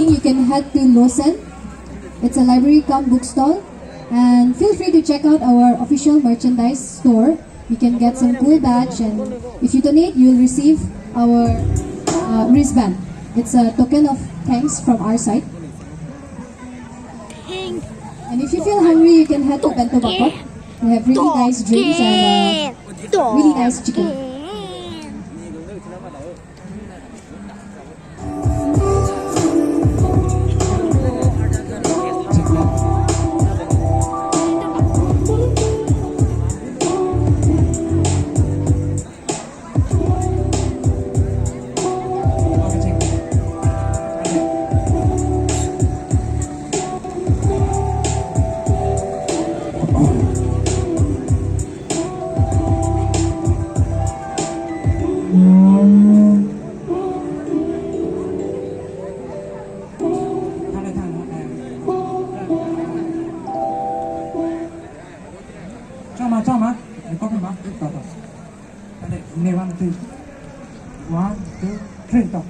reading, you can head to Lawson. It's a library cum bookstall. And feel free to check out our official merchandise store. You can get some cool badge, and if you donate, you'll receive our wristband. It's a token of thanks from our side. And if you feel hungry, you can head to Bento Bakot. We have really nice drinks and really nice chicken. Chama, copy mark, stop. And 1, 2, 1, 2, 3, stop.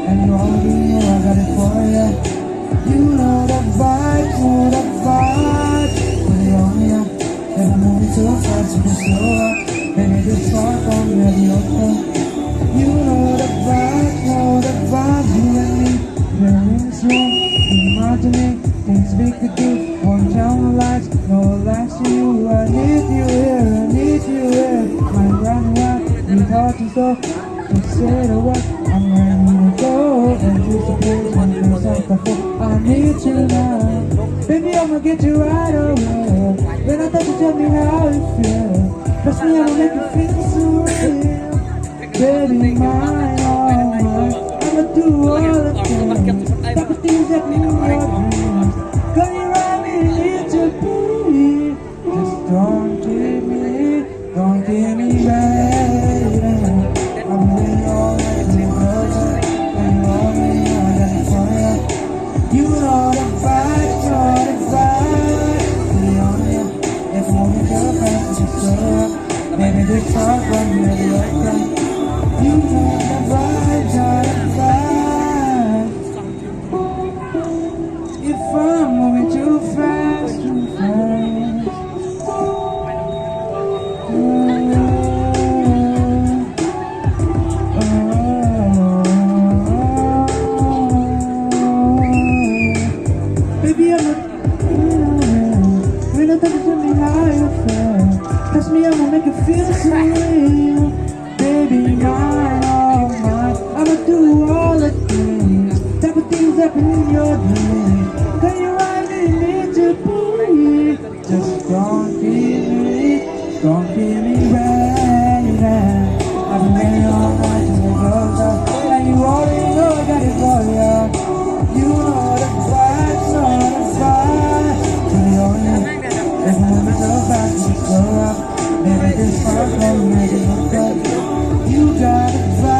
And you already know I got it for ya. You know the vibe, put it on ya. And I'm moving too fast, you can slow up. Baby, this far from mediocre. You know the vibe, you and me. Very slow, imagining things we could do. On town lights, no lights to you. I need you here. My run wild, we thought you so. Just say the word, I'm ready to go. Anticipate when things like before. I need you now. Baby, I'ma get you right away. When I thought you tell me how you feel. Trust me, I'ma make you feel so real. Baby, mine, all mine. I'ma do all the things. Type of things that make your dreams. Girl, you right, me need to be. Just don't give me ready. I'm really all right, you brother. And you already know I got it for ya. You know the vibe. Put it on ya. If you want me to fast, just show up. Maybe this talk from mediocre. You know the vibe. If I'm moving too fast. Baby, I'm not when I touch you, me how you feel. Touch me, I'ma make it feel so real. Baby, mine, all mine. I'ma do all the things. Type of things happen in your dreams. Can you ride me, need to be? Just don't keep me ready. I've been waiting all night to get closer. And you already know I got it for ya. You know the vibe. Put it on ya. If you move so fast, you slow up. Baby, this far from mediocre. You got a vibe.